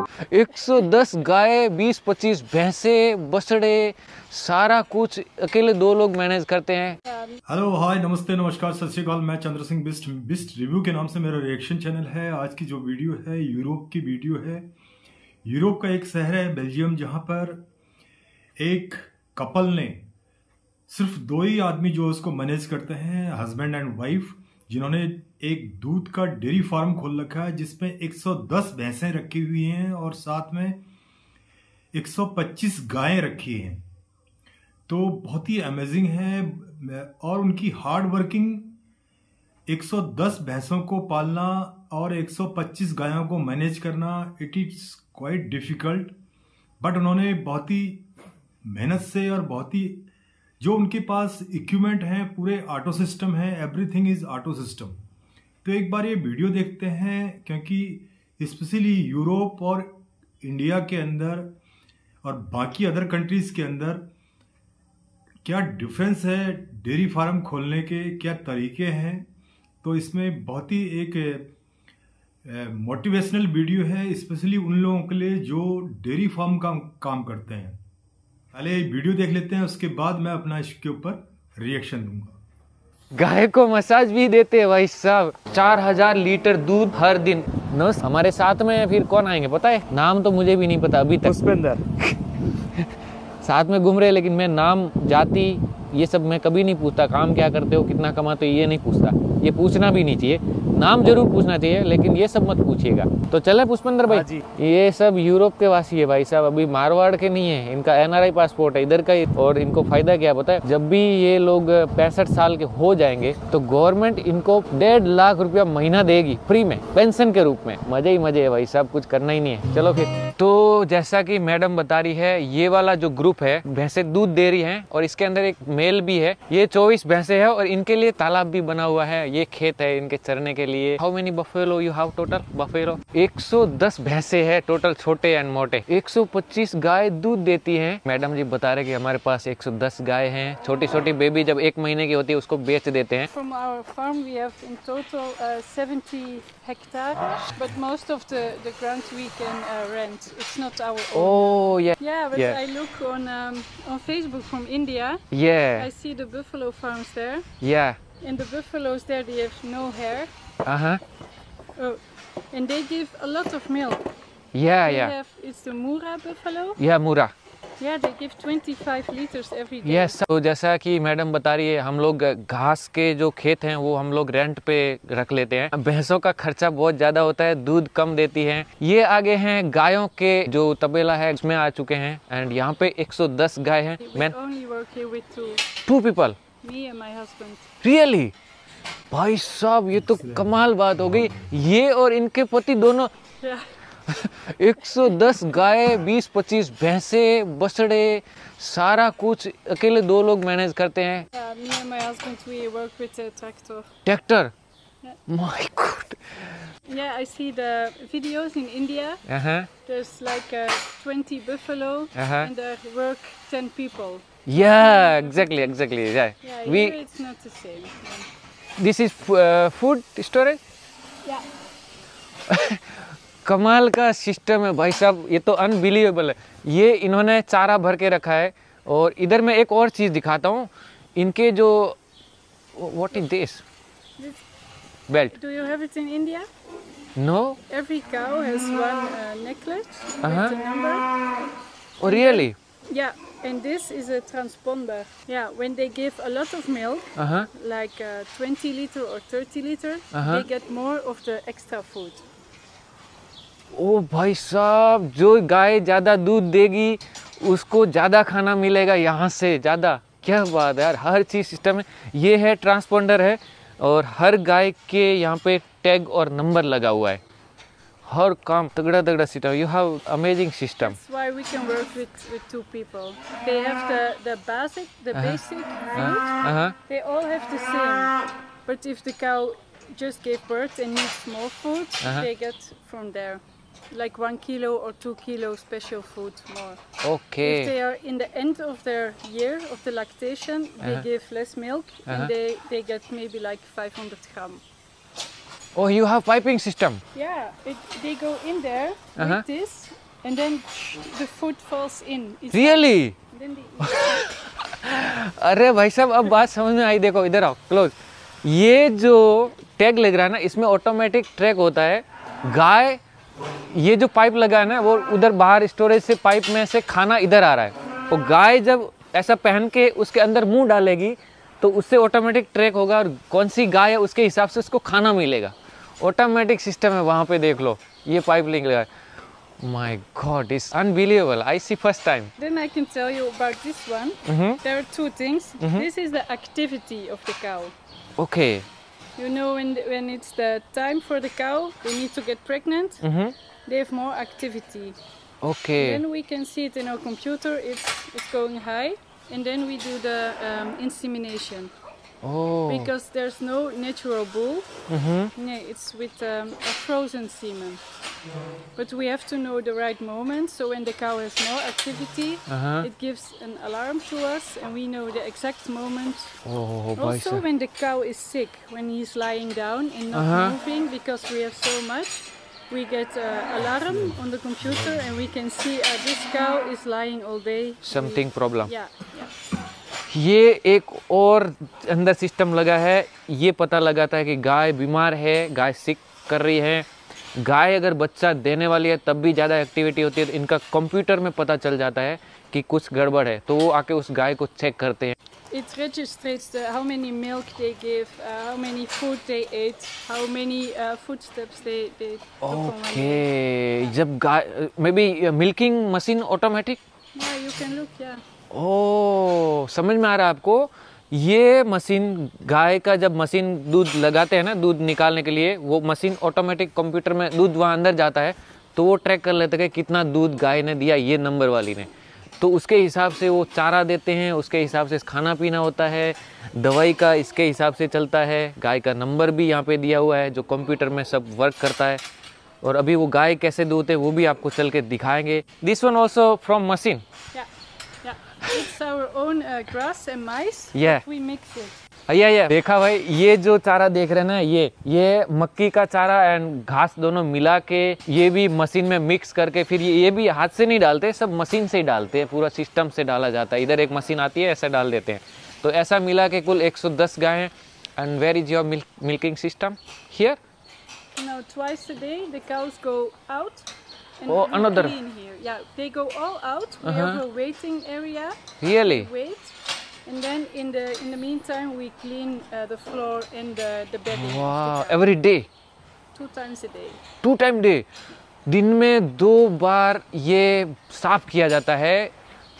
110 गाय, 20-25 भैंसे, बछड़े, सारा कुछ अकेले 2 लोग मैनेज करते हैं। हेलो, हाय, नमस्ते, नमस्कार, सत श्री अकाल। मैं चंद्र सिंह बिस्ट रिव्यू के नाम से मेरा रिएक्शन चैनल है। आज की जो वीडियो है यूरोप की वीडियो है। यूरोप का एक शहर है बेल्जियम, जहां पर एक कपल ने सिर्फ 2 ही आदमी जो उसको मैनेज करते हैं, हस्बैंड एंड वाइफ, जिन्होंने एक दूध का डेयरी फार्म खोल रखा है जिसमें 110 भैंसें रखी हुई हैं और साथ में 125 गायें रखी हैं। तो बहुत ही अमेजिंग है। और उनकी हार्ड वर्किंग 110 भैंसों को पालना और 125 गायों को मैनेज करना, it is quite difficult. But उन्होंने बहुत ही मेहनत से और बहुत ही जो उनके पास इक्विपमेंट हैं, पूरे ऑटो सिस्टम है, एवरीथिंग इज ऑटो सिस्टम। तो एक बार ये वीडियो देखते हैं, क्योंकि स्पेशली यूरोप और इंडिया के अंदर और बाकी अदर कंट्रीज के अंदर क्या डिफरेंस है डेयरी फार्म खोलने के, क्या तरीके हैं। तो इसमें बहुत ही एक मोटिवेशनल वीडियो है, स्पेशली उन लोगों के लिए जो डेयरी फार्म का काम करते हैं। पहले वीडियो देख लेते हैं, उसके बाद मैं अपना इसके ऊपर रिएक्शन दूंगा। गाय को मसाज भी देते हैं भाई साहब। 4000 लीटर दूध हर दिन। हमारे साथ में फिर कौन आएंगे पता है? नाम तो मुझे भी नहीं पता अभी तक। पुष्पेंद्र साथ में घूम रहे, लेकिन मैं नाम, जाति, ये सब मैं कभी नहीं पूछता। काम क्या करते हो, कितना कमाते हो, ये नहीं पूछता। ये पूछना भी नहीं चाहिए। नाम जरूर पूछना चाहिए, लेकिन ये सब मत पूछिएगा। तो चले पुष्पेंद्र भाई जी। ये सब यूरोप के वासी है भाई साहब, अभी मारवाड़ के नहीं है। इनका NRI पासपोर्ट है इधर का ही। और इनको फायदा क्या पता है? जब भी ये लोग 65 साल के हो जाएंगे तो गवर्नमेंट इनको 1.5 लाख रुपया महीना देगी फ्री में, पेंशन के रूप में। मजे ही मजे है भाई साहब, कुछ करना ही नहीं है। चलो फिर। तो जैसा कि मैडम बता रही है, ये वाला जो ग्रुप है, भैंसे दूध दे रही है और इसके अंदर एक मेल भी है। ये 24 भैंसे है और इनके लिए तालाब भी बना हुआ है। ये खेत है इनके चरने के लिए। How many buffalo you have total? Buffalo 110 भैंसे है टोटल, छोटे एंड मोटे। 125 गाय दूध देती हैं। मैडम जी बता रहे कि हमारे पास 110 गाय हैं। छोटी छोटी बेबी जब 1 महीने की होती है उसको बेच देते हैं। From our farm we have in total 70 hectares, but most of the ground we can rent. It's not our own. Oh yeah. Yeah, but I look on Facebook from India. Yeah. I see the buffalo farms there. Yeah. And the buffaloes there, they have no hair. Oh, and they give a lot of milk. Yeah. It's the Mura buffalo. Yeah, Mura. Yeah, they give 25 liters every day. Yes. तो जैसा कि madam बता रही है, हम लोग घास के जो खेत हैं वो हम लोग रेंट पे रख लेते हैं। भैंसों का खर्चा बहुत ज्यादा होता है, दूध कम देती हैं। ये आगे हैं गायों के जो तबेला है उसमें आ चुके हैं। एंड यहाँ पे 110 गाय हैं। We only work here with two people. Me and my husband. Really? भाई साहब, ये तो कमाल बात हो गई। ये और इनके पति दोनों। 110 गाय, 20-25 भैंसे, बछड़े, सारा कुछ अकेले 2 लोग मैनेज करते हैं। Me and my husband, we work with a tractor. Tractor? Yeah. My God. Yeah, I see the videos in India. There's like 20 buffalo and there work 10 people. Yeah, exactly. Yeah. Yeah, here it's not the same. This is food storage? Yeah. कमाल का system है भाई साहब, ये तो unbelievable है। ये इन्होंने चारा भर के रखा है। और इधर मैं एक और चीज दिखाता हूँ, इनके जो what is this belt? Do you have it in India? No. Every cow has one necklace with a number. Oh really? Yeah, and this is a transponder. Yeah, when they give a lot of milk, like 20 liter or 30 liter, they get more of the extra food. ओ भाई साहब, जो गाय ज्यादा दूध देगी उसको ज्यादा खाना मिलेगा, यहाँ से ज्यादा। क्या बात है यार, हर चीज सिस्टम है। ये है ट्रांसपोंडर है और हर गाय के यहाँ पे टैग और नंबर लगा हुआ है। हर काम तगड़ा system. You have amazing system. That's why we can work with 2 people. They have the basic food. They all have the same. But if the cow just gave birth and needs more food, they get from there. Like 1 kilo or 2 kilo special food more. Okay. If they are in the end of their year of the lactation, they give less milk and they get maybe like 500 gram. Oh, you have piping system. Yeah, they go in there with this, and then the food falls in. Really? Then they eat. अरे भाई साहब अब बात समझ में आई। देखो इधर आओ क्लोज। ये जो टैग लग रहा है ना, इसमें ऑटोमेटिक ट्रैक होता है। गाय, ये जो पाइप लगा है ना, वो उधर बाहर स्टोरेज से पाइप में से खाना इधर आ रहा है। और गाय जब ऐसा पहन के उसके अंदर मुंह डालेगी तो उससे ऑटोमेटिक ट्रैक होगा और कौन सी गाय है उसके हिसाब से उसको खाना मिलेगा। ऑटोमेटिक सिस्टम है वहाँ पे, देख लो ये पाइप लिंक लगा है। My God, it's unbelievable. I see first time. Then I can tell you about this one. There are two things. This is the activity of the cow. Okay. You know, when it's the time for the cow, they need to get pregnant. They have more activity. Okay. Then we can see it in our computer. It's going high, and then we do the insemination. Oh. Because there's no natural bull. No, it's with a frozen semen. But we have to know the right moment. So when the cow has more activity, it gives an alarm to us, and we know the exact moment. Oh, Also, when the cow is sick, when he's lying down and not moving, because we have so much, we get an alarm on the computer, and we can see this cow is lying all day. Something problem. Yeah. ये एक और अंदर system लगा है। ये पता लगाता है कि गाय बीमार है, गाय सिक कर रही है। गाय अगर बच्चा देने वाली है तब भी ज़्यादा एक्टिविटी होती है तो इनका कंप्यूटर में पता चल जाता है कि कुछ गड़बड़ है, तो वो आके उस गाय को चेक करते हैं। It registers how many milk they give, how many food they ate, how many footsteps they Okay. जब गाय maybe milking machine automatic. Yeah, you can look. Yeah. Oh, समझ में आ रहा है आपको। ये मशीन, गाय का जब मशीन दूध लगाते हैं ना, दूध निकालने के लिए, वो मशीन ऑटोमेटिक कंप्यूटर में दूध वहाँ अंदर जाता है तो वो ट्रैक कर लेता है कि कितना दूध गाय ने दिया ये नंबर वाली ने। तो उसके हिसाब से वो चारा देते हैं, उसके हिसाब से खाना पीना होता है, दवाई का इसके हिसाब से चलता है। गाय का नंबर भी यहाँ पे दिया हुआ है जो कंप्यूटर में सब वर्क करता है। और अभी वो गाय कैसे दूधते वो भी आपको चल के दिखाएंगे। This one also from machine. It's our own grass and mice. Yeah. We mix it. या देखा भाई, ये जो चारा देख रहे हैं ना, ये मक्की का चारा एंड घास दोनों मिला के ये भी मशीन में मिक्स करके फिर ये भी हाथ से नहीं डालते, सब मशीन से ही डालते हैं, पूरा सिस्टम से डाला जाता है। इधर एक मशीन आती है, ऐसा डाल देते हैं। तो ऐसा मिला के कुल 110 गाय हैं। And where is your milking system? Here? No, twice a day the cows go out. And Oh, another. clean here. Yeah, they go all out. We have a waiting area. Really? We wait, and then in the meantime we clean the floor and the bedding. Wow, every day? 2 times a day. 2 times day? दिन में 2 बार ये साफ किया जाता है।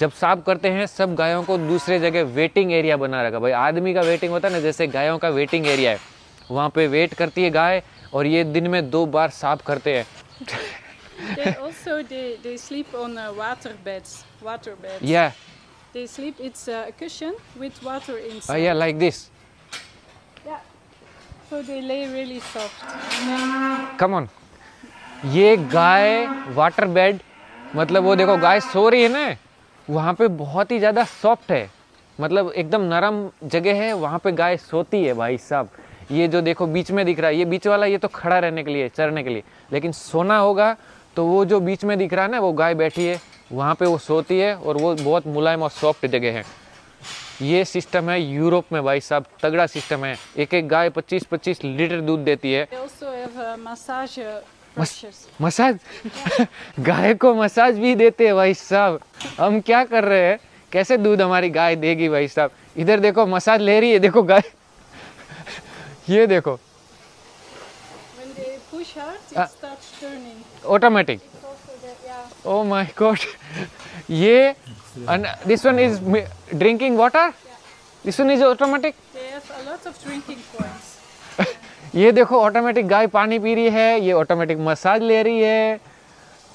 जब साफ करते हैं सब गायों को दूसरे जगह वेटिंग एरिया बना रखा। भाई आदमी का वेटिंग होता है ना, जैसे गायों का वेटिंग एरिया है, वहाँ पे वेट करती है गाय और ये दिन में 2 बार साफ करते हैं। They sleep on water beds. Yeah. They sleep. It's a cushion with water inside. Yeah, like this. Yeah. So they lay really soft. Come on. ये गाय वाटर बेड, मतलब वो देखो गाय सो रही है ना, वहाँ पे बहुत ही ज़्यादा सॉफ्ट है, मतलब एकदम नरम जगह है, वहाँ पे गाय सोती है भाई साहब। ये जो देखो बीच में दिख रहा है, ये बीच वाला ये तो खड़ा रहने के लिए, चरने के लिए, लेकिन सोना होगा तो वो जो बीच में दिख रहा है ना, वो गाय बैठी है, वहाँ पे वो सोती है और वो बहुत मुलायम और सॉफ्ट जगह है। ये सिस्टम है यूरोप में भाई साहब, तगड़ा सिस्टम है। एक एक गाय 25-25 लीटर दूध देती है। मसाज गाय को मसाज भी देते हैं भाई साहब। हम क्या कर रहे हैं, कैसे दूध हमारी गाय देगी भाई साहब। इधर देखो मसाज ले रही है, देखो गाय ये देखो। ऑटोमेटिक। Oh my God! ये this one is drinking water. This one is automatic. They have a lot of drinking points. ये देखो ऑटोमेटिक गाय पानी पी रही है, ये ऑटोमेटिक मसाज ले रही है।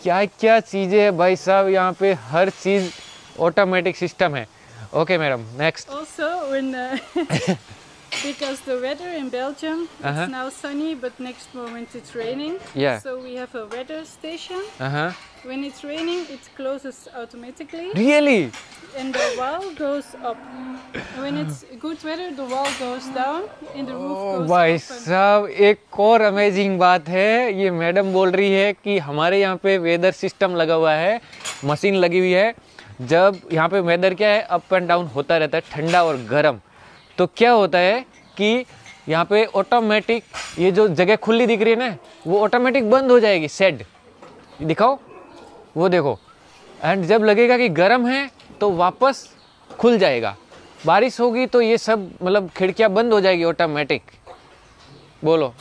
क्या क्या चीजें है भाई साहब, यहाँ पे हर चीज ऑटोमेटिक सिस्टम है। Okay madam, next. Also when Because the weather in Belgium, it's now sunny, but next moment it's raining. Yeah. So we have a weather station. When it's raining, it closes automatically. Really? And the wall goes up. When it's good weather, the wall goes down and the roof goes भाई open. साहब, एक और amazing बात है, ये madam बोल रही है कि हमारे यहाँ पे वेदर सिस्टम लगा हुआ है, मशीन लगी हुई है। जब यहाँ पे वेदर क्या है, अप एंड डाउन होता रहता है, ठंडा और गर्म, तो क्या होता है कि यहाँ पे ऑटोमेटिक ये जो जगह खुली दिख रही है ना, वो ऑटोमेटिक बंद हो जाएगी। शेड दिखाओ, वो देखो, एंड जब लगेगा कि गर्म है तो वापस खुल जाएगा। बारिश होगी तो ये सब मतलब खिड़कियाँ बंद हो जाएगी ऑटोमेटिक। बोलो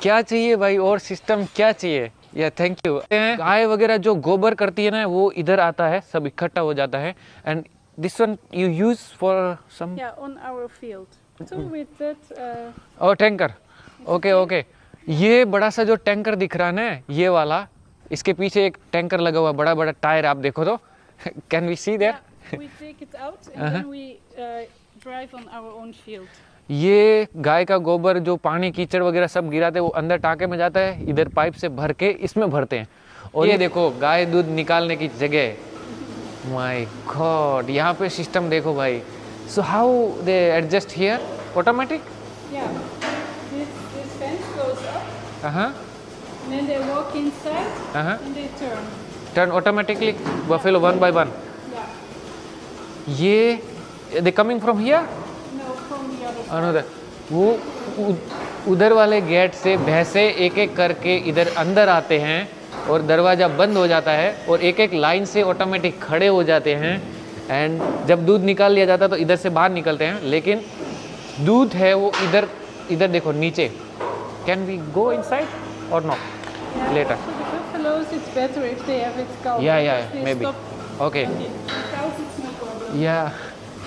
क्या चाहिए भाई, और सिस्टम क्या चाहिए। या थैंक यू। गाय वगैरह जो गोबर करती है ना, वो इधर आता है, सब इकट्ठा हो जाता है। And this one you use for some? Yeah, on our field. So with that. Oh tanker, okay okay. ये बड़ा सा जो टैंकर दिख रहा है ना, ये वाला, इसके पीछे एक टैंकर लगा हुआ, बड़ा बड़ा टायर, आप देखो तो। Can we see that? We take it out and then we drive on our own field. ये गाय का गोबर जो पानी कीचड़ वगैरह सब गिराते हैं, वो अंदर टाँके में जाता है, इधर पाइप से भर के इसमें भरते हैं। और ये देखो गाय दूध निकालने की जगह। माय गॉड, यहाँ पे सिस्टम देखो भाई। So how they adjust here? Automatic? Yeah. This fence goes up. हाँ। And then they walk inside and they turn. Turn automatically buffalo one by one. Yeah. ये they coming from here? No, from the other side. Another. वो उधर वाले gate से भैंसे एक एक करके इधर अंदर आते हैं और दरवाज़ा बंद हो जाता है और एक एक लाइन से ऑटोमेटिक खड़े हो जाते हैं। एंड जब दूध निकाल लिया जाता है तो इधर से बाहर निकलते हैं, लेकिन दूध है वो इधर इधर देखो नीचे। कैन वी गो इनसाइड और not later? For the buffaloes, it's better if they have it covered. Yeah, They maybe. stop. Okay. The cows, it's no problem. या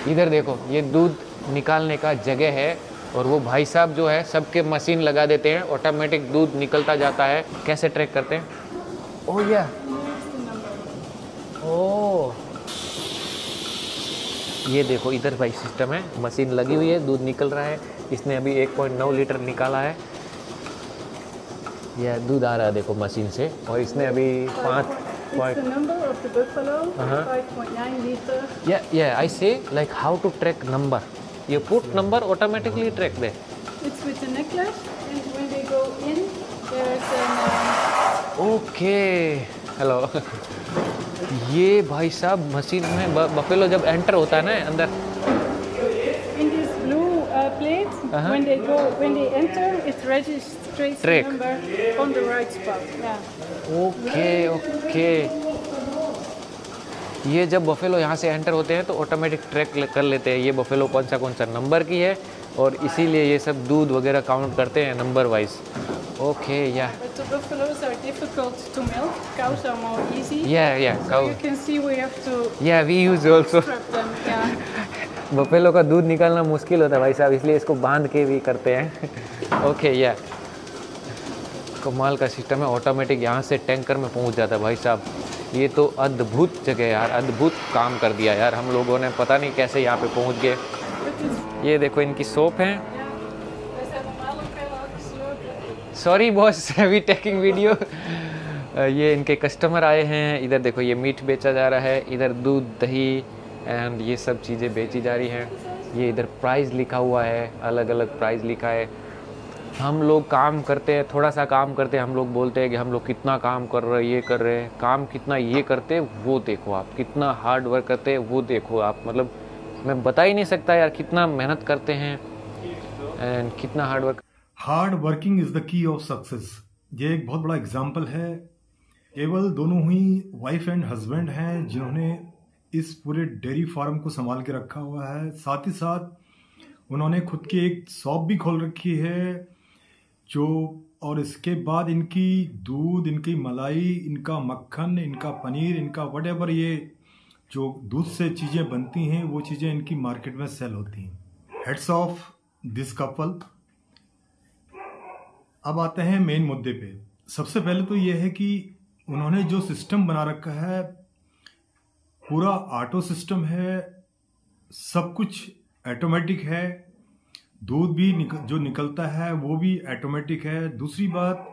इधर देखो, ये दूध निकालने का जगह है और वो भाई साहब जो है सबके मशीन लगा देते हैं, ऑटोमेटिक दूध निकलता जाता है। कैसे ट्रैक करते हैं? ओह या, ओह ये देखो इधर भाई सिस्टम है, मशीन लगी हुई है, दूध निकल रहा है। इसने अभी 1.9 लीटर निकाला है। यह दूध आ रहा है देखो मशीन से, और इसने अभी 5 It's the number of the buffalo, 5.9 liter. Yeah, I say like how to track number. You put number, automatically track there. It's with the necklace, and when they go in, there's an. Okay, hello. ये भाई साहब machine में buffalo जब enter होता है ना अंदर, In this blue plate, when they enter, it registrates the Track. number on the right spot. Yeah. Okay. ये जब बफेलो यहाँ से एंटर होते हैं तो ऑटोमेटिक ट्रैक कर लेते हैं ये बफेलो कौन सा नंबर की है, और इसीलिए ये सब दूध वगैरह काउंट करते हैं नंबर वाइज। ओके या But the buffaloes are difficult to milk. Cows are more easy. या So cow you can see we have to या we use also. strap them. Yeah. Buffalo का दूध निकालना मुश्किल होता है भाई साहब, इसलिए इसको बांध के भी करते हैं। ओके या कमाल का सिस्टम है, ऑटोमेटिक यहाँ से टैंकर में पहुँच जाता है भाई साहब। ये तो अद्भुत जगह यार, अद्भुत काम कर दिया यार हम लोगों ने, पता नहीं कैसे यहाँ पे पहुँच गए। ये देखो इनकी शॉप है। सॉरी बॉस, अभी टेकिंग वीडियो। ये इनके कस्टमर आए हैं। इधर देखो ये मीट बेचा जा रहा है, इधर दूध दही एंड ये सब चीज़ें बेची जा रही हैं। ये इधर प्राइस लिखा हुआ है, अलग अलग प्राइस लिखा है। हम लोग काम करते हैं, थोड़ा सा काम करते हैं, हम लोग बोलते हैं कि हम लोग कितना काम कर रहे हैं, ये कर रहे हैं। काम कितना ये करते हैं वो देखो आप, कितना हार्ड वर्क करते हैं वो देखो आप। मतलब मैं बता ही नहीं सकता यार कितना मेहनत करते हैं एंड कितना hard work. Hard working is the key of success. ये एक बहुत बड़ा एग्जाम्पल है। केवल दोनों ही वाइफ एंड हस्बैंड हैं जिन्होंने इस पूरे डेयरी फार्म को संभाल के रखा हुआ है। साथ ही साथ उन्होंने खुद की एक शॉप भी खोल रखी है और इसके बाद इनकी दूध, इनकी मलाई, इनका मक्खन, इनका पनीर, इनका वटेवर ये जो दूध से चीज़ें बनती हैं वो चीज़ें इनकी मार्केट में सेल होती हैं। Heads of this couple. अब आते हैं मेन मुद्दे पे। सबसे पहले तो ये है कि उन्होंने जो सिस्टम बना रखा है पूरा ऑटो सिस्टम है, सब कुछ ऑटोमेटिक है। दूध भी जो निकलता है वो भी ऑटोमेटिक है। दूसरी बात,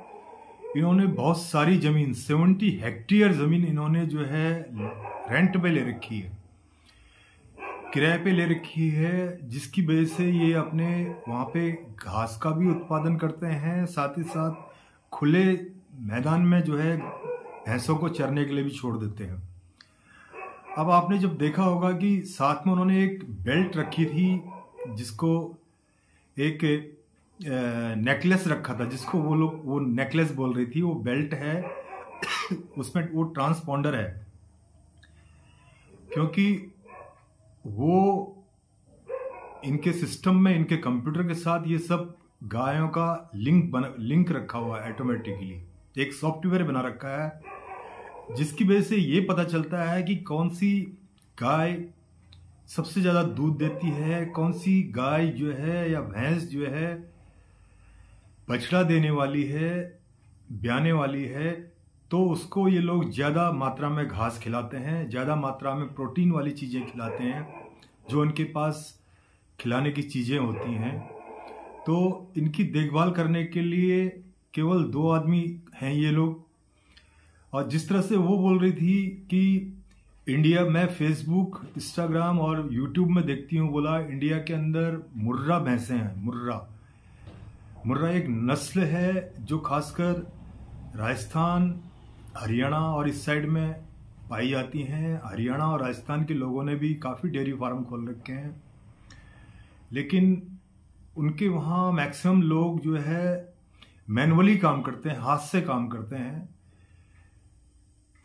इन्होंने बहुत सारी ज़मीन 70 हेक्टेयर ज़मीन इन्होंने जो है रेंट पे ले रखी है, किराए पे ले रखी है, जिसकी वजह से ये अपने वहाँ पे घास का भी उत्पादन करते हैं, साथ ही साथ खुले मैदान में जो है भैंसों को चरने के लिए भी छोड़ देते हैं। अब आपने जब देखा होगा कि साथ में उन्होंने एक बेल्ट रखी थी, जिसको एक नेकलेस रखा था, जिसको वो लोग वो नेकलेस बोल रही थी, वो बेल्ट है उसमें वो ट्रांसपॉन्डर है, क्योंकि वो इनके सिस्टम में, इनके कंप्यूटर के साथ ये सब गायों का लिंक रखा हुआ है ऑटोमेटिकली, एक सॉफ्टवेयर बना रखा है, जिसकी वजह से ये पता चलता है कि कौन सी गाय सबसे ज्यादा दूध देती है, कौन सी गाय जो है या भैंस जो है बछड़ा देने वाली है, ब्याने वाली है। तो उसको ये लोग ज्यादा मात्रा में घास खिलाते हैं, ज्यादा मात्रा में प्रोटीन वाली चीजें खिलाते हैं, जो इनके पास खिलाने की चीजें होती हैं। तो इनकी देखभाल करने के लिए केवल 2 आदमी हैं ये लोग। और जिस तरह से वो बोल रही थी कि इंडिया में फेसबुक, इंस्टाग्राम और यूट्यूब में देखती हूँ, बोला इंडिया के अंदर मुर्रा भैंसे हैं। मुर्रा एक नस्ल है जो खासकर राजस्थान, हरियाणा और इस साइड में पाई जाती हैं। हरियाणा और राजस्थान के लोगों ने भी काफ़ी डेयरी फार्म खोल रखे हैं, लेकिन उनके वहाँ मैक्सिमम लोग जो है मैनुअली काम करते हैं, हाथ से काम करते हैं।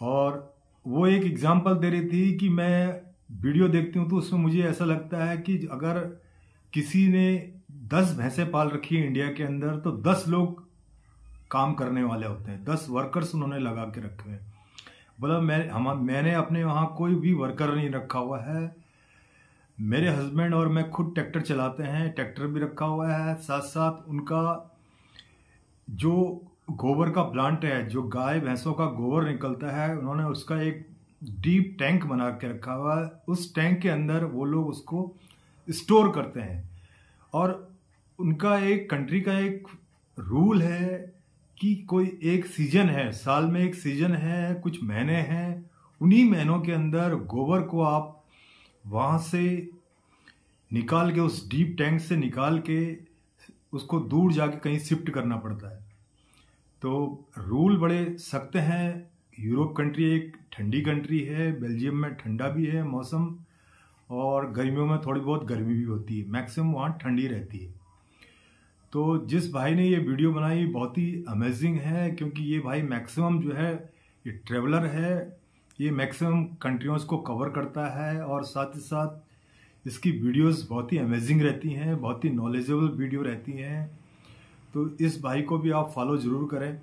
और वो एक एग्जांपल दे रही थी कि मैं वीडियो देखती हूँ तो उसमें मुझे ऐसा लगता है कि अगर किसी ने 10 भैंसें पाल रखी है इंडिया के अंदर, तो 10 लोग काम करने वाले होते हैं, 10 वर्कर्स उन्होंने लगा के रखे हैं। बोला मैंने अपने वहाँ कोई भी वर्कर नहीं रखा हुआ है, मेरे हस्बैंड और मैं खुद ट्रैक्टर चलाते हैं, ट्रैक्टर भी रखा हुआ है, साथ साथ उनका जो गोबर का प्लांट है, जो गाय भैंसों का गोबर निकलता है, उन्होंने उसका एक डीप टैंक बना के रखा हुआ है। उस टैंक के अंदर वो लोग उसको स्टोर करते हैं। और उनका एक कंट्री का एक रूल है कि कोई एक सीजन है, साल में एक सीजन है, कुछ महीने हैं, उन्हीं महीनों के अंदर गोबर को आप वहाँ से निकाल के, उस डीप टैंक से निकाल के उसको दूर जाके कहीं शिफ्ट करना पड़ता है। तो रूल बड़े सख्त हैं। यूरोप कंट्री एक ठंडी कंट्री है, बेल्जियम में ठंडा भी है मौसम, और गर्मियों में थोड़ी बहुत गर्मी भी होती है, मैक्सिमम वहाँ ठंडी रहती है। तो जिस भाई ने ये वीडियो बनाई बहुत ही अमेजिंग है, क्योंकि ये भाई मैक्सिमम जो है ये ट्रेवलर है, ये मैक्सिमम कंट्रियों को कवर करता है, और साथ ही साथ इसकी वीडियोस बहुत ही अमेजिंग रहती हैं, बहुत ही नॉलेजेबल वीडियो रहती हैं। तो इस भाई को भी आप फॉलो ज़रूर करें।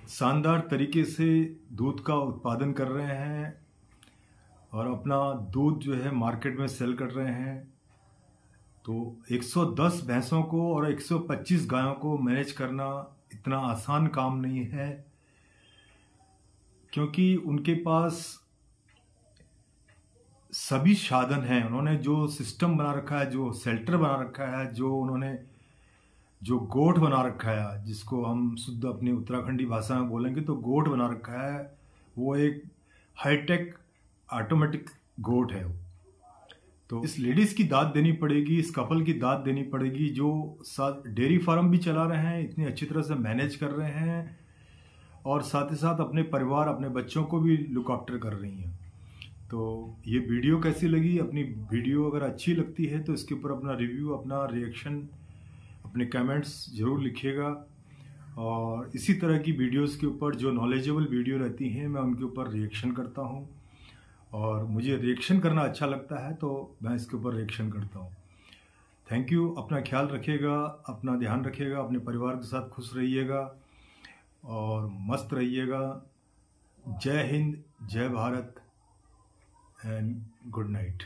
शानदार तरीके से दूध का उत्पादन कर रहे हैं और अपना दूध जो है मार्केट में सेल कर रहे हैं। तो 110 भैंसों को और 125 गायों को मैनेज करना इतना आसान काम नहीं है, क्योंकि उनके पास सभी साधन हैं। उन्होंने जो सिस्टम बना रखा है, जो शेल्टर बना रखा है, जो उन्होंने जो गोठ बना रखा है, जिसको हम शुद्ध अपनी उत्तराखंडी भाषा में बोलेंगे तो गोठ बना रखा है, वो एक हाईटेक ऑटोमेटिक गोठ है। तो इस लेडीज की दाद देनी पड़ेगी, इस कपल की दाद देनी पड़ेगी, जो डेयरी फार्म भी चला रहे हैं, इतनी अच्छी तरह से मैनेज कर रहे हैं, और साथ ही साथ अपने परिवार, अपने बच्चों को भी लुक आफ्टर कर रही हैं। तो ये वीडियो कैसी लगी? अपनी वीडियो अगर अच्छी लगती है तो इसके ऊपर अपना रिव्यू, अपना रिएक्शन, अपने कमेंट्स ज़रूर लिखिएगा। और इसी तरह की वीडियोस के ऊपर जो नॉलेजेबल वीडियो रहती हैं, मैं उनके ऊपर रिएक्शन करता हूं, और मुझे रिएक्शन करना अच्छा लगता है तो मैं इसके ऊपर रिएक्शन करता हूं। Thank you. अपना ख्याल रखिएगा, अपना ध्यान रखिएगा, अपने परिवार के साथ खुश रहिएगा और मस्त रहिएगा। जय हिंद, जय भारत एंड गुड नाइट।